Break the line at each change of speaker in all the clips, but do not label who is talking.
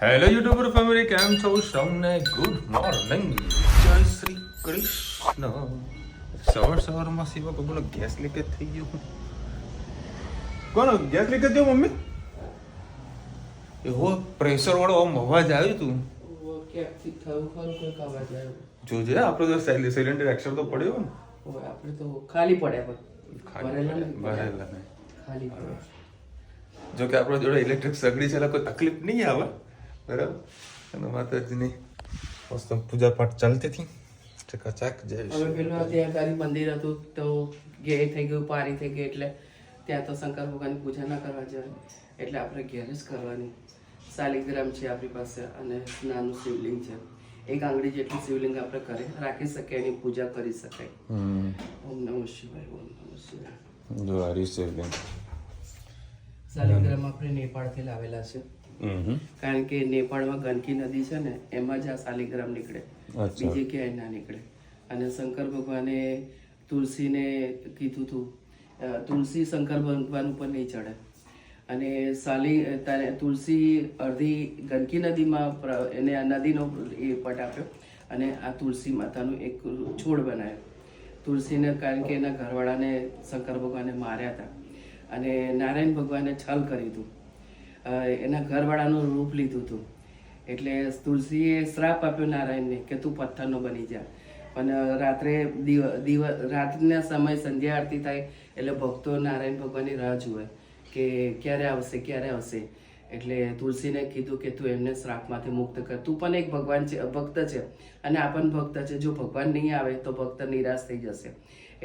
Hello YouTuber family, કેમ છો? સૌને ગુડ મોર્નિંગ, જય શ્રી કૃષ્ણ. સવારમાં શિવા બોલો, ગેસ લીકેજ થઈ ગયું. કોનો ગેસ લીકેજ થયો મમ્મી? એવો પ્રેશર વાળો આમ અવાજ આવ્યું તું. જોજે આપણો તો સિલિન્ડર એક્સર તો પડ્યો ને.
આપણે તો ખાલી પડ્યા
ભરેલા નહીં. જો કે આપણો જોડે ઇલેક્ટ્રિક સગડી છે એટલે કોઈ તકલીફ નહીં આવે, બરાબર. અને માતાજીની મસ્ત પૂજા પાઠ ચાલતી હતી. ચકાચક જય
હવે પેલું ત્યાં ગાડી મંદિર હતું તો ઘેર થઈ ગયું, પારી થઈ ગઈ, એટલે ત્યાં તો શંકર ભગવાનની પૂજા ના કરવા જાય, એટલે આપણે ઘેર જ કરવાની. શાલિગ્રામ છે આપણી પાસે અને નાનું શિવલિંગ છે. એક આંગળી જેટલું શિવલિંગ આપણે ઘરે રાખી શકીએ, એની પૂજા કરી શકાય. ઓમ નમઃ શિવાય, ઓમ નમઃ શિવાય.
જો આ શિવલિંગ
શાલિગ્રામ આપણે નેપાળથી લાવેલા છે, કારણ કે નેપાળમાં ગંડકી નદી છે ને, એમાં જ આ શાલિગ્રામ નીકળે, બીજે ક્યાંય ના નીકળે. અને શંકર ભગવાને તુલસીને કીધું હતું, તુલસી શંકર ભગવાન ઉપર નહીં ચડે. અને તુલસી અડધી ગંડકી નદીમાં એને આ નદીનો એ પટ આપ્યો અને આ તુલસી માતાનું એક છોડ બનાવ્યો. તુલસીને કારણ કે એના ઘરવાળાને શંકર ભગવાને માર્યા હતા અને નારાયણ ભગવાને છલ કર્યું હતું, એના ઘરવાળાનું રૂપ લીધું હતું. એટલે તુલસીએ શ્રાપ આપ્યો નારાયણને કે તું પથ્થરનો બની જા. પણ રાત્રે રાતના સમય સંધ્યા આરતી થાય એટલે ભક્તો નારાયણ ભગવાનની રાહ જુએ કે ક્યારે આવશે ક્યારે આવશે. એટલે તુલસીને કીધું કે તું એમને શ્રાપમાંથી મુક્ત કર, તું પણ એક ભગવાન છે, ભક્ત છે અને આ પણ ભક્ત છે. જો ભગવાન નહીં આવે તો ભક્ત નિરાશ થઈ જશે.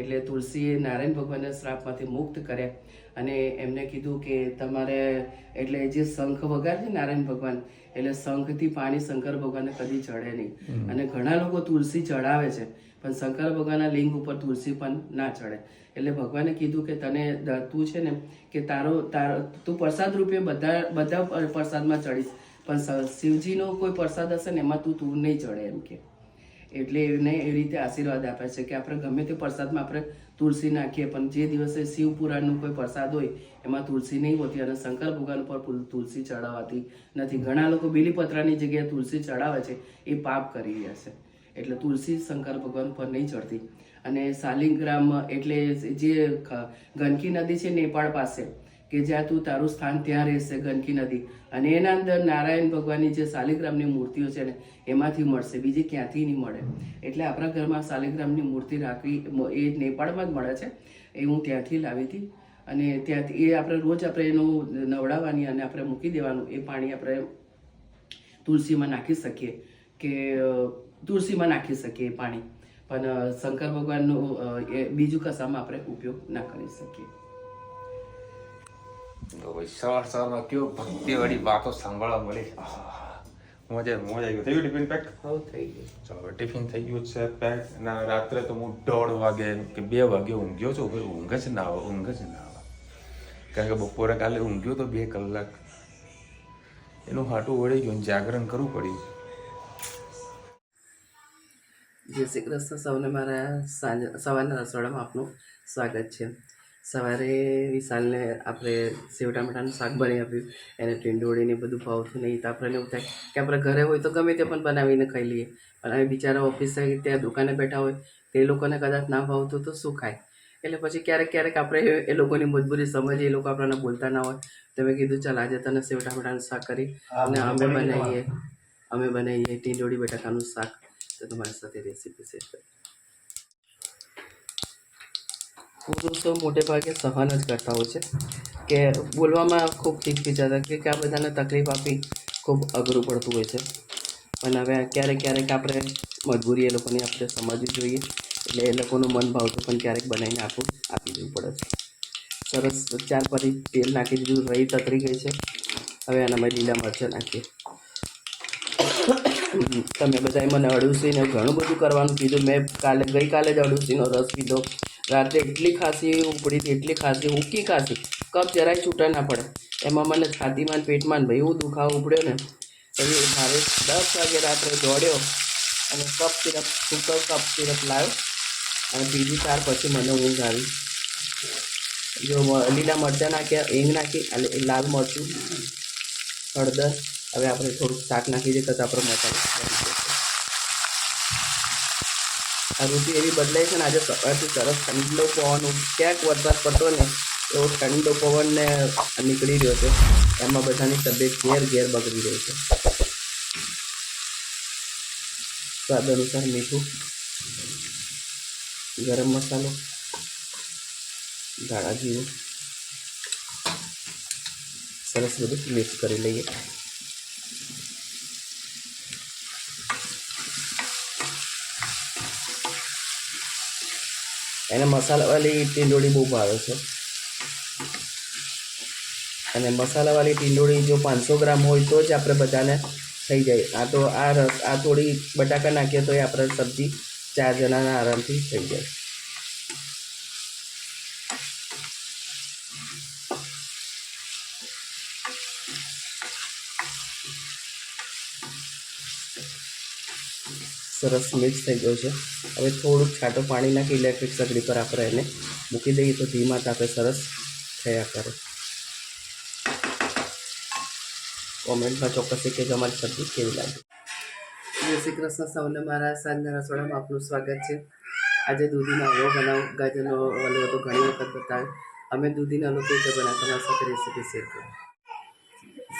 એટલે તુલસીએ નારાયણ ભગવાનને શ્રાપમાંથી મુક્ત કર્યા અને એમને કીધું કે તમારે એટલે જે શંખ વગાડે છે નારાયણ ભગવાન, એટલે શંખથી પાણી શંકર ભગવાનને કદી ચડે નહીં. અને ઘણા લોકો તુલસી ચડાવે છે પણ શંકર ભગવાનના લિંગ ઉપર તુલસી પણ ના ચડે. એટલે ભગવાને કીધું કે તને તું છે ને કે તું પ્રસાદ રૂપે બધા પ્રસાદમાં ચડીશ, પણ શિવજીનો કોઈ પ્રસાદ હશે ને એમાં તું નહીં ચડે એમ કે. એટલે એને એવી રીતે આશીર્વાદ આપે છે કે આપણે ગમે તે પ્રસાદમાં આપણે તુલસી નાખીએ, પણ જે દિવસે શિવ પુરાણનો કોઈ પ્રસાદ હોય એમાં તુલસી નહીં હોતી અને શંકર ભગવાન પર તુલસી ચડાવવાતી નથી. ઘણા લોકો બીલીપત્રાની જગ્યાએ તુલસી ચડાવે છે, એ પાપ કરી રહ્યા છે. એટલે તુલસી શંકર ભગવાન પર નહીં ચડતી. અને શાલિગ્રામ એટલે જે ગંડકી નદી છે નેપાળ પાસે, કે જ્યાં તું તારું સ્થાન ત્યાં રહેશે ગંડકી નદી, અને એના અંદર નારાયણ ભગવાનની જે શાલિગ્રામની મૂર્તિઓ છે ને એમાંથી મળશે, બીજી ક્યાંથી નહીં મળે. એટલે આપણા ઘરમાં શાલિગ્રામની મૂર્તિ રાખવી એ નેપાળમાં જ મળે છે, એ હું ત્યાંથી લાવી હતી. અને ત્યાંથી એ આપણે રોજ આપણે એનું નવડાવવાની અને આપણે મૂકી દેવાનું, એ પાણી આપણે તુલસીમાં નાખી શકીએ એ પાણી. પણ શંકર ભગવાનનું એ બીજું કશામાં આપણે ઉપયોગ ના કરી શકીએ.
સવારમાં કેવો ભક્તિવાળી વાતો સાંભળવા મળી. મોજ આવી ગયું. થઈ ગયું ટિફિન પેક?
હા, થઈ ગયું.
ચાલો, હવે ટિફિન થઈ ગયું છે પેક. અને રાત્રે તો હું 1:30 વાગે કે 2 વાગે ઊંઘ્યો છું. ભાઈ ઊંઘ જ ના આવે. કારણ કે બપોરે કાલે ઊંઘ્યો તો 2 કલાક. એનું હાટું વળી ગયું, જાગરણ કરવું પડ્યું.
જય શ્રી કૃષ્ણ. સૌને મારા સવારના રસોડામાં આપનું સ્વાગત છે. સવારે વિશાલને આપણે સેવ ટામેટાનું શાક બનાવી આપ્યું, એને ટીંડોળીને બધું ભાવતું નહીં, તો આપણે એવું થાય કે આપણે ઘરે હોય તો ગમે તે પણ બનાવીને ખાઈ લઈએ, પણ હવે બિચારા ઓફિસે ત્યાં દુકાને બેઠા હોય તે લોકોને કદાચ ના ભાવતું તો શું ખાય. એટલે પછી ક્યારેક આપણે એ લોકોની મજબૂરી સમજીએ, એ લોકો આપણને બોલતા ના હોય તો મેં કીધું ચાલ આજે તને સેવ ટામેટાનું શાક કરી અને અમે બનાવીએ ટીંડોળી બટાકાનું શાક. તો તમારી સાથે રેસીપી શેર કરી. પુરુષો મોટે ભાગે સહન જ કરતા હોય છે કે બોલવામાં ખૂબ ખીચખીચાતા કે આ બધાને તકલીફ આપી ખૂબ અઘરું પડતું હોય છે. પણ હવે ક્યારેક આપણે મજબૂરી એ લોકોની આપણે સમજવી જોઈએ, એટલે એ લોકોનું મન ભાવતું પણ ક્યારેક બનાવીને આપી દેવું પડે છે. સરસ 4 પરી તેલ નાખી દીધું, રહી તતરી ગઈ છે. હવે આનામાં લીલા મરચાં નાખીએ. તમે બધાએ મને અળુસીને ઘણું બધું કરવાનું કીધું. મેં ગઈકાલે જ અળુસીનો રસ પીધો. રાત્રે એટલી ખાંસી ઉપડી હતી, એટલી ખાંસી, ઉકી ખાંસી, કપ જરાય છૂટા ના પડે. એમાં મને છાતીમાં પેટમાં ભાઈ એવું દુખાવો ઉપડ્યો ને, પછી મારે 10 વાગે રાત્રે દોડ્યો અને સૂકો કપ સિરપ લાવ્યો અને બીજી 4 પછી મને ઊંઘ આવી. જો લીલા મરચાં નાખ્યા, હિંગ નાખી, લાલ મરચું, હળદર હવે આપણે થોડુંક શાક નાખી દઈએ તો આપણો મસાલો બની જશે. આ ઋતુ એવી બદલાઈ છે ને, આજે સવારથી સરસ ઠંડો પવન, ક્યાંક વરસાદ પડતો ને એવો ઠંડો પવન ને નીકળી રહ્યો છે. એમાં બધાની તબિયત ઘેર બગડી રહી છે. સ્વાદ અનુસાર મીઠું, ગરમ મસાલો, ધાણા જીરું સરસ બધું મિક્સ કરી લઈએ. એને મસાલાવાળી ટીંડોળી બહુ ભાવે છે, અને મસાલાવાળી ટીંડોળી જો 500 ગ્રામ હોય તો જ આપણે બધાને થઈ જાય. આ તો આ થોડી બટાકા નાખીએ તો એ આપણે સબ્જી 4 જણાના આરામથી થઈ જાય. સરસ મિક્સ થઈ ગયો છે. હવે થોડુંક છાંટું પાણી નાખી ઇલેક્ટ્રિક સગડી પર આપણે એને મૂકી દઈએ તો ધીમા તાપે સરસ થયા કરે. કોમેન્ટમાં ચોક્કસથી કહેજો અમારી સબ્જી કેવી લાગી. જય શ્રી કૃષ્ણ સૌને, મારા સાંજના રસોડામાં આપનું સ્વાગત છે. આજે દૂધીનો હલવો બનાવું. ગાજરનો હલવો તો ઘણી વખત બતાવ્યો. અમે દૂધીનો હલવો કેવી રીતે બનાવતા તમારી સાથે રેસીપી શેર કરું.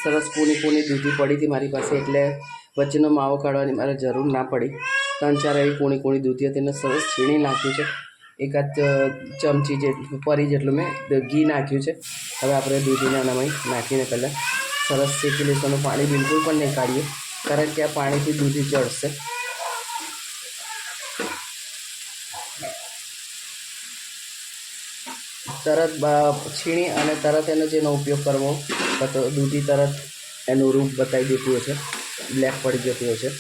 સરસ કૂણી દૂધી પડી હતી મારી પાસે, એટલે વચ્ચેનો માવો કાઢવાની મારે જરૂર ના પડી. 3-4 એવી કૂણી દૂધી હતી, એને સરસ છીણી નાખ્યું છે. એકાદ ચમચી જેટલું પરી જેટલું મેં ઘી નાખ્યું છે. હવે આપણે દૂધીને આનામાં નાખીને પહેલાં સરસ શેકી લઈશું. પાણી બિલકુલ પણ નહીં કાઢીએ, કારણ કે આ પાણીથી દૂધી ચડશે. તરત છીણી અને તરત એનો જેનો ઉપયોગ કરવો તો દૂધી તરત એનું રૂપ બતાવી દેતું હોય છે, બ્લેક પડી જતું હોય છે.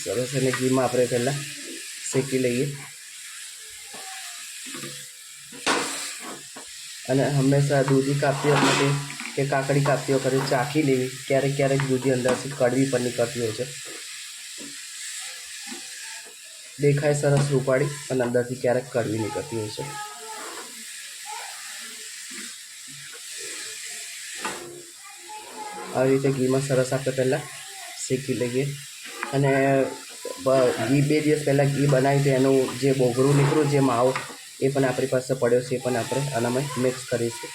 સરસ એને ઘીમાં આપણે પહેલાં શેકી લઈએ. અને હંમેશા દૂધી કાપતી વખતે કે કાકડી કાપતી વખતે ચાખી લેવી. ક્યારેક દૂધી અંદરથી કડવી પણ નીકળતી હોય છે. દેખાય સરસ રૂપાળી, પણ અંદરથી ક્યારેક કડવી નીકળતી હોય છે. આવી રીતે ઘીમાં સરસ આપણે પહેલાં શેકી લઈએ. અને ઘી 2 દિવસ પહેલાં ઘી બનાવી તો એનું જે બોગરું નીકળ્યું, જે માવો એ પણ આપણી પાસે પડ્યો છે, એ પણ આપણે આનામાં મિક્સ કરીશું.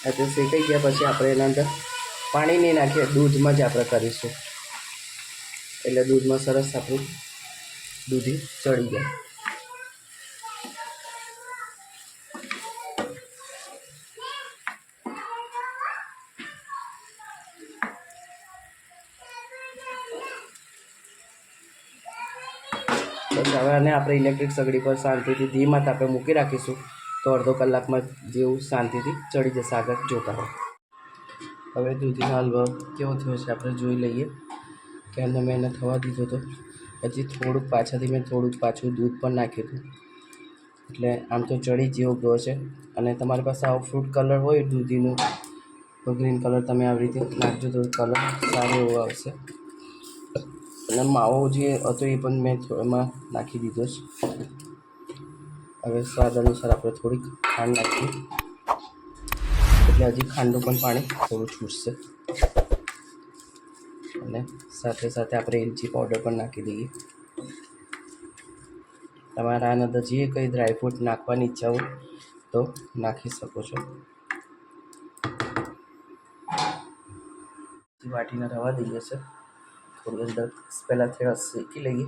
આ તે શેકાઈ ગયા પછી આપણે એના અંદર પાણી નહીં નાખીએ, દૂધમાં જ આપણે કરીશું. એટલે દૂધમાં સરસ આપણું દૂધી ચડી જાય. બસ હવે આને આપણે ઇલેક્ટ્રિક સગડી પર શાંતિથી ધીમા તાપે મૂકી રાખીશું, તો અડધો કલાકમાં જેવું શાંતિથી ચડી જશે. આગળ જોતા રહો. હવે દૂધીનો હલવો કેવો થયો છે આપણે જોઈ લઈએ. કે એને મેં એને થવા દીધો હતો. હજી થોડુંક પાછું દૂધ પણ નાખ્યું હતું, એટલે આમ તો ચડી જેવો ગયો છે. અને તમારી પાસે આવો ફ્રૂટ કલર હોય દૂધીનું, તો ગ્રીન કલર તમે આવી રીતે નાખજો તો કલર સારો એવો આવશે. અને માવો જે હતો એ પણ મેં એમાં નાખી દીધો છે. હવે સ્વાદ અનુસાર આપણે થોડીક ખાંડ નાખીએ, એટલે હજી ખાંડનું પણ પાણી થોડું છૂટશે. અને સાથે આપણે એલચી પાવડર પણ નાખી દઈએ. તમારા આના અંદર જે કંઈ ડ્રાયફ્રૂટ નાખવાની ઈચ્છા હોય તો નાખી શકો છો. વાટીને રવા દઈએ છે. થોડી અંદર પહેલાં થોડા શેકી લઈએ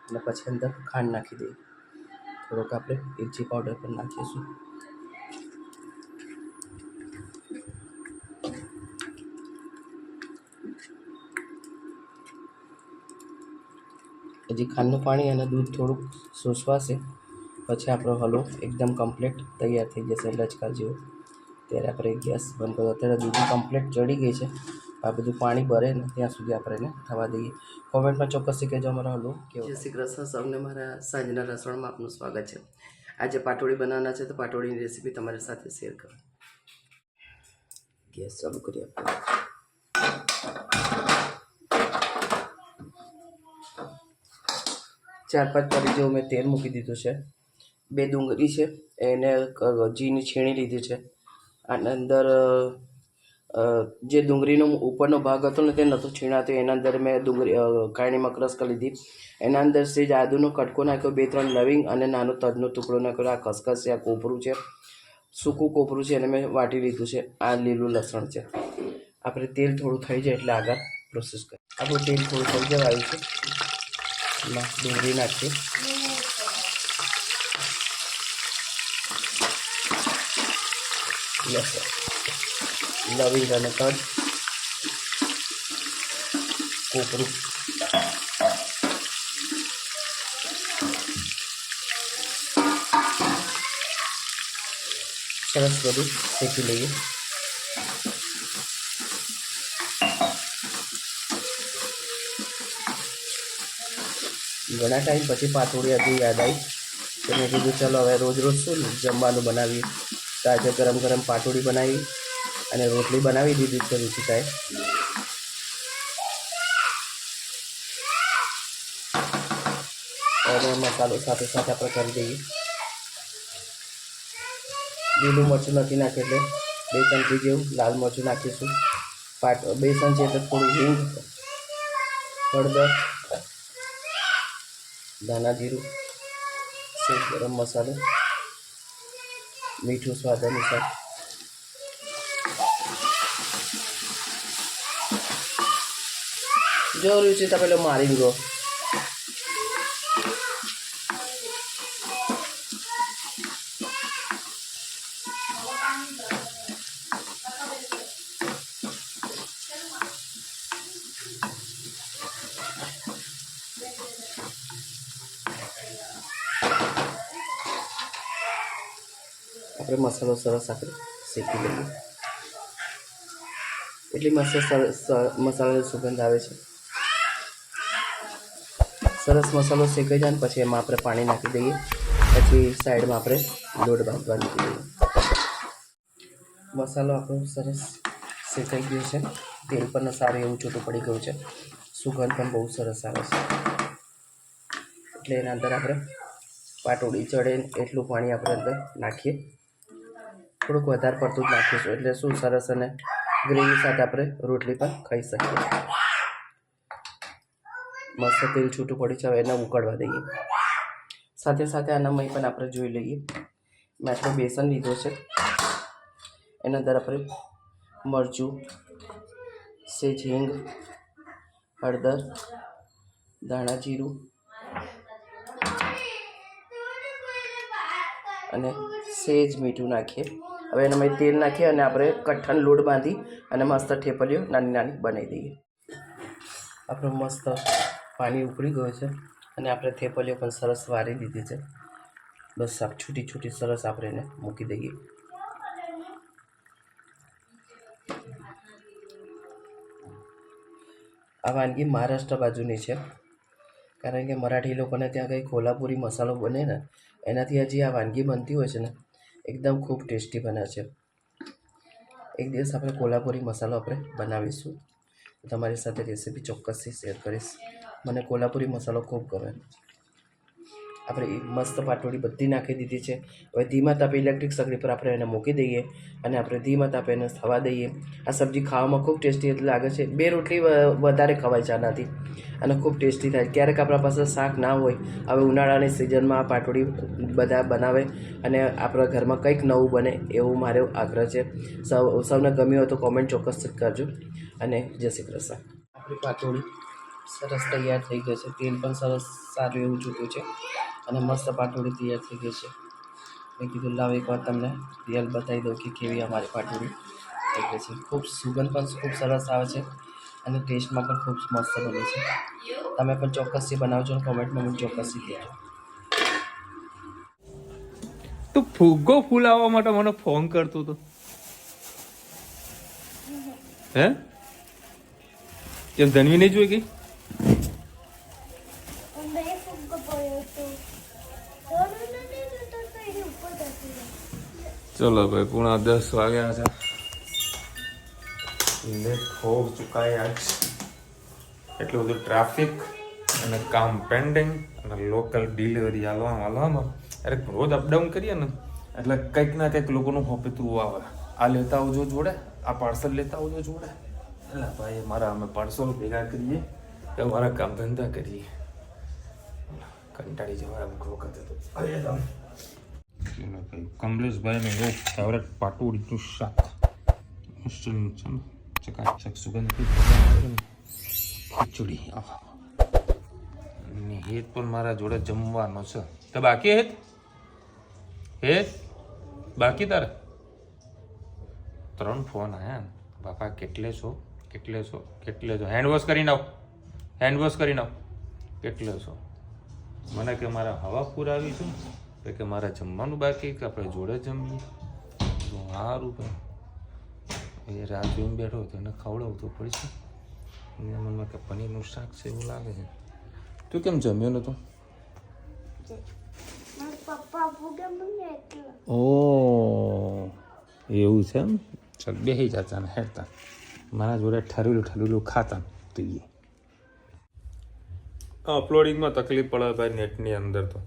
અને પછી અંદર ખાંડ નાખી દઈએ. થોડોક આપણે એલચી પાવડર પણ નાખીશું. હજી ખાંડનું પાણી અને દૂધ થોડુંક શોષવાશે, પછી આપણો હલવો એકદમ કમ્પ્લીટ તૈયાર થઈ જશે, લચકા જેવો. ત્યારે આપણે ગેસ બંધ કરો. અત્યારે દૂધી કમ્પ્લીટ ચડી ગઈ છે. આ બધું પાણી ભરે ને ત્યાં સુધી આપણે એને થવા દઈએ. કોમેન્ટમાં ચોક્કસથી કહેજો અમારો હલવો કેવો. જય શ્રી કૃષ્ણ સૌને, મારા સાંજના રસોડામાં આપનું સ્વાગત છે. આજે પાટોળી બનાવવાના છે, તો પાટોળીની રેસીપી તમારી સાથે શેર કરું. ગેસ ચાલુ કરીએ આપણે. 4-5 કળી જેવું મેં તેલ મૂકી દીધું છે. 2 ડુંગળી છે એને જીની છીણી લીધી છે. આના અંદર જે ડુંગળીનો ઉપરનો ભાગ હતો ને તે નહોતો છીણાતો, એના અંદર મેં કાયણીમાં ક્રશ કરી લીધી. એના અંદર સેજ આદુનો કટકો નાખ્યો, 2-3 લવિંગ અને નાનો તજનો ટુકડો નાખ્યો. આ ખસખસ છે, આ કોપરું છે, સૂકું કોપરું છે, એને મેં વાટી લીધું છે. આ લીલું લસણ છે. આપણે તેલ થોડું થઈ જાય એટલે આગળ પ્રોસેસ કરીએ. આપણું તેલ થોડું થઈ જવા આવ્યું છે. એમાં ડુંગળી નાખીએ, લવિંગ અને તજ, કોપરું, સરસ બધું શેકી લઈએ. ઘણા ટાઈમ પછી પાતોડી હતી યાદ આવી તો મેં કીધું ચાલો હવે રોજ રોજ શું જમવાનું બનાવીએ. તો આજે ગરમ ગરમ પાટોડી બનાવી અને રોટલી બનાવી દીધી છે રુચિકાએ. અને મસાલો સાથે સાથે આપણે કરી દઈએ. લીલું મરચું નથી નાખ્યું એટલે 2 ચમચી જેવું લાલ મરચું નાખીશું. બેસન છે એટલે થોડું હિંગ, હળદર, ધાણા જીરું, સેજ ગરમ મસાલો, મીઠું સ્વાદ અનુસાર. જો રુચિતા પેલો મારી ગયો. આપણે મસાલો સરસ આપણે શેકી લઈએ. એટલી મસ્ત મસાલાની સુગંધ આવે છે. સરસ મસાલો શેકાઈ જાય ને પછી એમાં આપણે પાણી નાખી દઈએ. પછી સાઈડમાં આપણે લોટ બાંધવાની દઈએ. મસાલો આપણો સરસ શેકાઈ ગયો છે. તેલ પણ સારું એવું છૂટું પડી ગયું છે. સુગંધ પણ બહુ સરસ આવે છે. એટલે એના અંદર આપણે પાટોડી ચડે એટલું પાણી આપણે અંદર નાખીએ. થોડુંક વધારે પડતું જ નાખીશું એટલે શું સરસ અને ગ્રેવી સાથે આપણે રોટલી પણ ખાઈ શકીએ. મસ્ત તેલ છૂટું પડી છે. હવે એને ઉકળવા દઈએ. સાથે સાથે આના મય પણ આપણે જોઈ લઈએ. મેં આપણો બેસન લીધો છે. એના અંદર આપણે મરચું, સેજ હિંગ, હળદર, ધાણા જીરું અને સેજ મીઠું નાખીએ. હવે એનામાં તેલ નાખીએ અને આપણે કઠણ લોટ બાંધી અને મસ્ત ઠેપલીઓ નાની નાની બનાવી દઈએ. આપણું મસ્ત પાણી ઉકળી ગયું છે અને આપણે થેપલીઓ પણ સરસ વારી દીધી છે. બસ આપ છૂટી છૂટી સરસ આપણે એને મૂકી દઈએ. આ વાનગી મહારાષ્ટ્ર બાજુની છે, કારણ કે મરાઠી લોકોને ત્યાં કંઈ કોલ્હાપુરી મસાલો બને ને એનાથી હજી આ વાનગી બનતી હોય છે ને એકદમ ખૂબ ટેસ્ટી બને છે. એક દિવસ આપણે કોલ્હાપુરી મસાલો આપણે બનાવીશું. તમારી સાથે રેસીપી ચોક્કસથી શેર કરીશ. મને કોલ્હાપુરી મસાલો ખૂબ ગમે. આપણે મસ્ત પાટોડી બધી નાખી દીધી છે. હવે ધીમા તાપે ઇલેક્ટ્રિક સગડી પર આપણે એને મૂકી દઈએ અને આપણે ધીમા તાપે એને થવા દઈએ. આ સબ્જી ખાવામાં ખૂબ ટેસ્ટી લાગે છે. 2 રોટલી વધારે ખવાય છે આનાથી અને ખૂબ ટેસ્ટી થાય. ક્યારેક આપણા પાસે શાક ના હોય, હવે ઉનાળાની સિઝનમાં આ પાટોડી બધા બનાવે અને આપણા ઘરમાં કંઈક નવું બને એવું મારો આગ્રહ છે. સૌને ગમ્યું હોય તો કોમેન્ટ ચોક્કસ કરજો અને જય શ્રી કૃષ્ણ. આપણી પાટોડી સરસ તૈયાર થઈ ગઈ છે. તેલ પણ સરસ સારું એવું છૂટ્યું છે અને મસ્ત પાટોડી તૈયાર થઈ ગઈ છે. મેં કીધું લાવ એકવાર તમને રિયલ બતાવી દઉં કે કેવી અમારી પાટોડી થઈ ગઈ છે. ખૂબ સુગંધ પણ ખૂબ સરસ આવે છે અને ટેસ્ટમાં પણ ખૂબ મસ્ત બને છે. તમે પણ ચોક્કસથી બનાવજો અને કોમેન્ટમાં મને ચોક્કસથી કહેજો.
તો ફુગ્ગો ફૂલાવવા માટે મને ફોન કરતો હતો. હે કેમ ધનવી નહીં જોઈ ગઈ? चलो भाई 9:30 વાગ્યા છે. લેટ હો ચુકા है आज. એટલું બધું ટ્રાફિક અને કામ પેન્ડિંગ અને લોકલ ડિલિવરી હાલવામાં અરે રોજ અપડાઉન કરીએ ને એટલે કંઈક ના કંઈક લોકોનું હોપેતું આવે. આ લેતા આવજો જોડે, આ પાર્સલ લેતા આવજો જોડે. એટલે ભાઈ મારા અમે પાર્સલ ભેગા કરીએ કે અમારા કામ ધંધા કરીએ. કંટાળી જવાય અમુક વખતે તો. કમલેશભાઈનું એવું ફેવરેટ પાટુડીનું શાક મસ્ત છે ને, ચકાચક સુગંધ ખીચડી. ને હેત પણ મારા જોડે જમવાનો છે. તો બાકી હેત બાકી તારે 3 ફોન આયા ને બાપા. કેટલે છો હેન્ડવોશ કરીને આવ કેટલે છો. મને કે મારા હવા પુરાવી છું કે મારા જમવાનું બાકી કે આપણે જોડે જમીએ. સારું ભાઈ એ રાત જોઈને બેઠો હતો એને ખવડાવવું તો પડશે. એના મનમાં કે પનીરનું શાક છે એવું લાગે છે. તું કેમ જમ્યો નતો? ઓ એવું છે એમ. ચાલ બેસી જતા ને હેરતા મારા જોડે ઠરેલું ખાતા તું. અપલોડિંગમાં તકલીફ પડે ભાઈ નેટની અંદર તો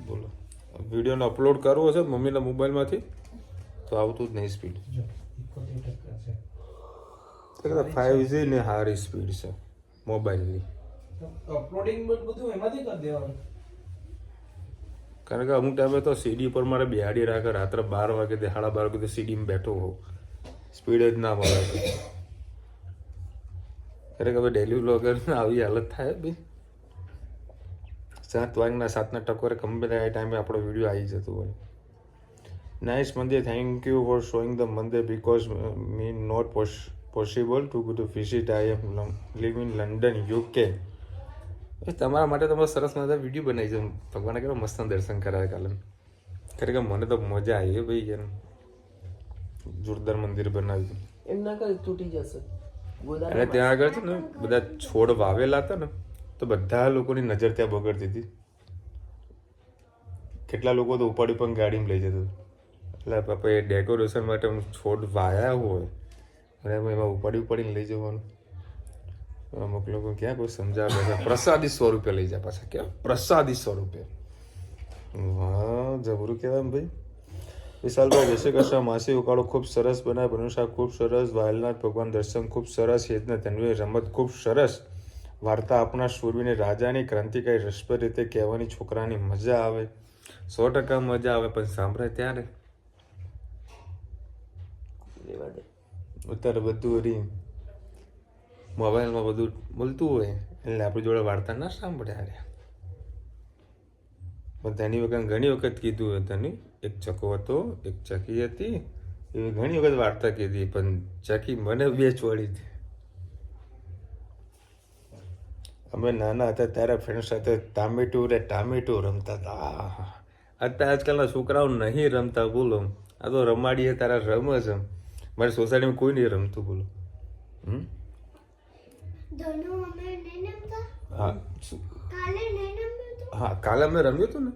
બોલો. વિડીયોને અપલોડ કરવો છે મમ્મીના મોબાઈલમાંથી તો આવતું જ નહીં સ્પીડ. 5G ને સારી સ્પીડ છે મોબાઈલની.
અપલોડિંગ બધું એમાંથી કરી દેવાનું.
કારણ કે અમુક ટાઈમે તો સીડી પર મારે બેહાડી રાખે રાત્રે 12 વાગે 12:30 વાગે સીડીમાં બેઠો હોઉં સ્પીડ જ ના મળે. ખરેખર હવે ડેલી બ્લોગર આવી હાલત થાય ભાઈ. 7 વાગના 7ના ટકોરે ગમે તે ટાઈમે આપણો વિડીયો આવી જતો હોય. Nice mandir, thank you for showing the mandir because me not possible to go to visit. I am live in London UK. તમારા માટે તમે સરસ મજા વિડીયો બનાવી છે. ભગવાને કેવા મસ્ત દર્શન કરાવે કાલે. ખરેખર મને તો મજા આવી ભાઈ. એમ જોરદાર મંદિર બનાવ્યું.
એમ ના કરે તૂટી જશે.
અને ત્યાં આગળ છે ને બધા છોડ વાવેલા હતા ને તો બધા લોકોની નજર ત્યાં બગડતી હતી. કેટલા લોકો તો ઉપાડી પણ ગાડીમાં લઈ જતા. એટલે પપ્પા એ ડેકોરેશન માટે છોડ વાયા હોય અને એમાં ઉપાડીને લઈ જવાનું. અમુક લોકો ક્યાં કોઈ સમજાવે છે પ્રસાદી સ્વરૂપે લઈ જાય પાછા. કેમ પ્રસાદી સ્વરૂપે? વાહ જબરું કહેવાય ભાઈ. વિશાલભાઈ જય શ્રી કૃષ્ણ. માસી ઉકાળો ખૂબ સરસ બનાવે, બનું શાક ખૂબ સરસ, વાલનાથ ભગવાન દર્શન ખૂબ સરસ, હેતને તન્વી રમત ખૂબ સરસ, વાર્તા આપણા શૂરવીરની રાજાની ક્રાંતિકારી રસપ્રદ રીતે કહેવાની છોકરાની મજા આવે. 100% મજા આવે પણ સાંભળે ત્યારે અત્યારે બધું મોબાઈલમાં બધું બોલતું હોય એટલે આપણી જોડે વાર્તા ના સાંભળે. પણ તેની વખત ઘણી વખત કીધું હતું એક ચકો હતો એક ચકી હતી એવી ઘણી વખત વાર્તા કીધી પણ ચકી મને 2 છોડી હતી. અમે નાના હતા ત્યારે ફ્રેન્ડ સાથે ટામેટું રમતા હતા. અત્યારે આજકાલના છોકરાઓ નહીં રમતા બોલો. આ તો રમાડીએ તારા રમે છે. મારી સોસાયટીમાં કોઈ નહીં રમતું બોલો. હા કાલે અમે રમ્યું હતું ને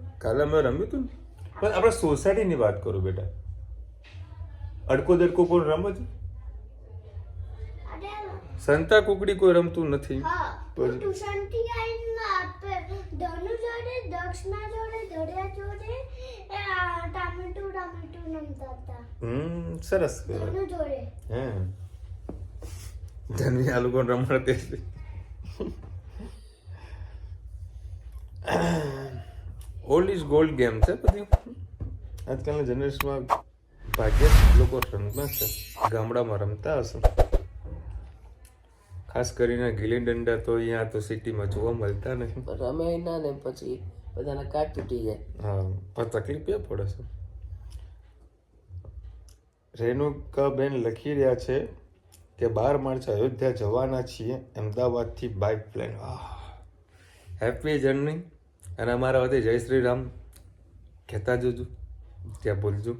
પણ આપણે સોસાયટીની વાત કરું બેટા. અડકો દડકો કોઈ રમે છે? સંતા કુકડી કોઈ રમતું નથી. સરસ ધનવી આ લોકો રમતે. ઓલ્ડ ઇઝ ગોલ્ડ ગેમ છે બધી. આજકાલના જનરેશનમાં ભાગ્યે લોકો રમતા છે. ગામડામાં રમતા હશે. ખાસ કરીને ગીલી દંડા તો અહીંયા તો સિટીમાં જોવા મળતા નથી.
રમે ના ને પછી બધાના કાચ તૂટી જાય.
હા પણ તકલીફ એ પડે છે. રેણુકાબેન લખી રહ્યા છે કે 12 માર્ચ અયોધ્યા જવાના છીએ અમદાવાદથી બાય પ્લેન. Happy journey. અને અમારા વતી જય શ્રી રામ કહેતા જજો, ત્યાં બોલજો.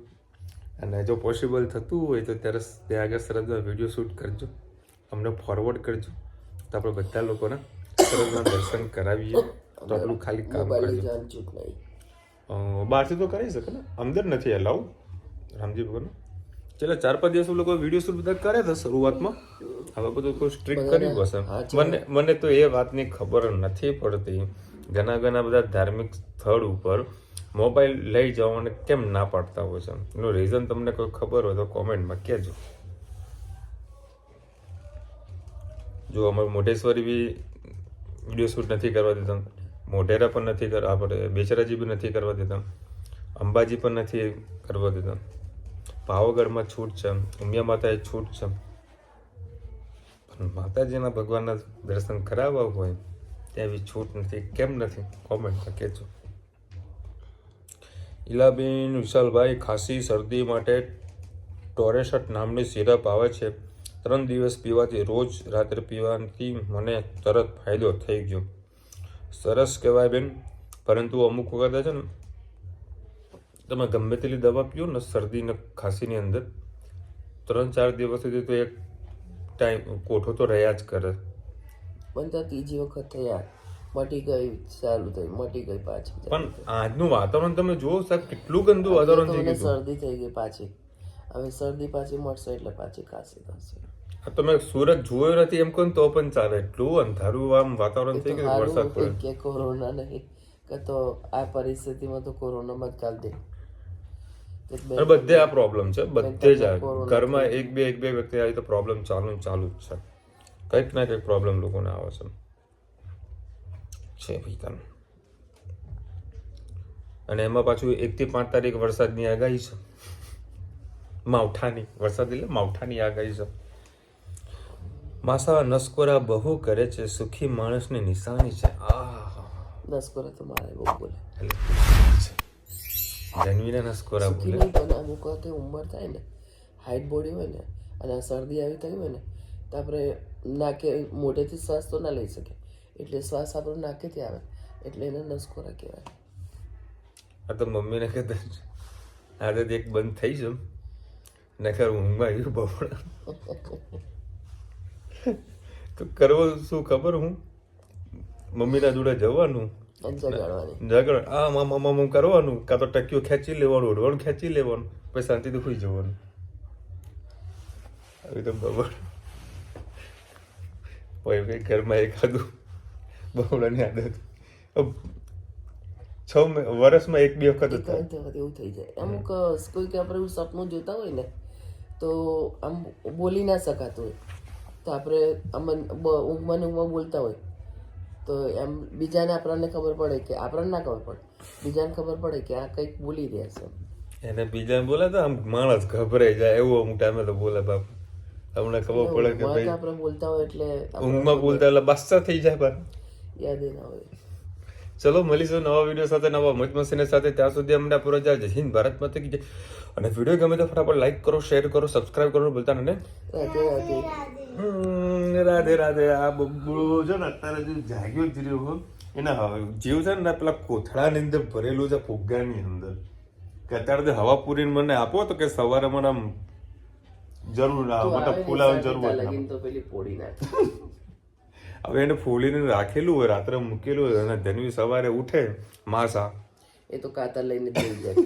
અને જો પોસિબલ થતું હોય તો ત્યારે ત્યાં આગળ સરસ વિડીયો શૂટ કરજો, અમને ફોરવર્ડ કરજો તો આપણે બધા લોકોને સરસ દર્શન કરાવીએ. તો આપણું ખાલી કામ કરજો. બહારથી તો કરી શકે ને, અંદર નથી અલાઉ રામજી ભગવાન. છેલ્લા 4-5 દિવસ લોકો વિડીયો શૂટ બધા કરે છે શરૂઆતમાં. હવે બધું કોઈ સ્ટ્રિક્ટ કર્યું હશે. મને તો એ વાતની ખબર નથી પડતી. ઘણા બધા ધાર્મિક સ્થળ ઉપર મોબાઈલ લઈ જવાને કેમ ના પાડતા હોય છે. એનું રીઝન તમને કોઈ ખબર હોય તો કોમેન્ટમાં કહેજો. જો અમારું મોઢેશ્વરી બી વિડીયો શૂટ નથી કરવા દેતા, મોઢેરા પણ નથી કરવા, આપણે બેચરાજી બી નથી કરવા દેતા, અંબાજી પણ નથી કરવા દેતા, પાવાગઢમાં છૂટ છે, ઉમિયા માતાએ છૂટ છે. પણ માતાજીના ભગવાનના દર્શન કરાવવા હોય ત્યાં એવી છૂટ નથી. કેમ નથી? કોમેન્ટમાં કહેજો. ઈલાબેન વિશાલભાઈ, ખાંસી શરદી માટે ટોરેશટ નામની સિરપ આવે છે. 3 દિવસ પીવાથી રોજ રાત્રે પીવાથી મને તરત ફાયદો થઈ ગયો. સરસ કહેવાય બેન. પરંતુ અમુક વખત છે ને તમે ગમે તેટલી દવા પીઓ ને શરદી ને ખાંસીની અંદર 3-4 દિવસ સુધી તો એક ટાઈમ કોઠો તો રહ્યા જ કરે.
પણ તો ત્રીજી વખત થયા, મટી ગઈ, ચાલુ થઈ, મટી ગઈ પાછી.
પણ આજનું વાતાવરણ તમે જુઓ સાહેબ, કેટલું ગંદુ વાતાવરણ થઈ ગયું.
શરદી થઈ ગઈ પાછી. હવે શરદી પાછી મળશે એટલે પાછી ખાંસી થશે.
તમે સુરત જોયો નથી એમ કહો તો પણ ચાલે. એટલું અંધારું આમ વાતાવરણ થઈ ગયું. વરસાદ પડે
કે કોરોના નહીં કે તો આ પરિસ્થિતિમાં તો કોરોનામાં જ કાઢ દે.
બધે આ પ્રોબ્લેમ છે. બધે જ ઘરમાં એક બે વ્યક્તિ આવી તો પ્રોબ્લેમ ચાલુ જ છે. કંઈક ના કંઈક પ્રોબ્લેમ લોકોને આવે છે ભાઈ તમે. અને એમાં પાછું 1 થી 5 તારીખ વરસાદની આગાહી છે. માવઠાની વરસાદ એટલે માવઠાની આગાહી છે. માસા નસકોરા બહુ કરે છે, સુખી માણસની નિશાની છે.
નસકોરા તો મારે બહુ બોલે.
જન્મીના નસકોરા બોલે.
અમુક વખતે ઉંમર થાય ને, હાઈટ બોડી હોય ને, અને શરદી આવી થઈ હોય ને, તો આપણે નાકે મોઢેથી શ્વાસ તો ના લઈ શકીએ, એટલે શ્વાસ આપણો નાકેથી આવે, એટલે એને નસકોરા કહેવાય.
આ તો મમ્મીને કહેતા આદત એક બંધ થઈ છે. નખર ઊંઘમાં આવ્યું બપોરા તો કરવું શું ખબર? હું મમ્મીના જોડે જવાનું, ઝઘડ આમ કરવાનું, કાં તો ટક્યું ખેંચી લેવાનું, ઓઢવાનું ખેંચી લેવાનું, પછી શાંતિથી સુઈ જવાનું. આવી તો બપોર કઈ ઘરમાં એકાદું બપોરાની આદત 6 વર્ષમાં 1-2 વખત
એવું થઈ જાય. અમુક કોઈ કે આપણે એવું સપનું જોતા હોય ને તો આમ બોલી ના શકાતું હોય, તો આપણે ઊંઘમાં બોલતા હોય તો એમ બીજાને આપણને ખબર પડે કે આપણને ના ખબર પડે, બીજાને ખબર પડે કે આ કંઈક બોલી રહ્યા છે.
એને બીજાને બોલે તો આમ માણસ ગભરાઈ જાય. એવું અમુક ટાઈમે તો બોલે બાપ. તમને ખબર પડે કે ભાઈ
આપણે બોલતા હોય એટલે
ઊંઘમાં બોલતા એટલે બાસ્તા થઈ જાય પર
યાદ ના હોય.
ચલો મળીશું નવા વિડીયો સાથે, નવા મોજ મસ્તીની સાથે. ત્યાં સુધી અમને પૂરો જય હિન્દ, ભારત માતા કી જય. અને વિડીયો ગમે તો ફટાફટ લાઈક કરો, શેર કરો, સબસ્ક્રાઇબ કરો ભૂલતા નહીં. રાધે રાધે. આ બબડો છે ને અત્યારે જો જાગ્યો જ રહ્યો એના જીવ છે ને પેલા કોથળાની અંદર ભરેલું છે, ફુગ્ગાની અંદર. કે અત્યારે હવા પૂરીને મને આપો તો કે સવારે મને આમ જરૂર ના મતલબ ફૂલાવાની જરૂર હોય. હવે એને ફોલીને રાખેલું હોય, રાત્રે મૂકેલું હોય, અને ધનવી સવારે ઉઠે માસા
એ તો કાતર લઈને જઈ જાય.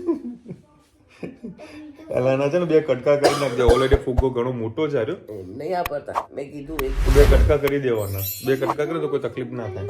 એટલે એના છે ને 2 કટકા કરી નાખજે. ઓલરેડી ફુગ્ગો ઘણો મોટો છે.
નહીં આપતા મેં કીધું
2 કટકા કરી દેવાના. 2 કટકા કરે તો કોઈ તકલીફ ના થાય.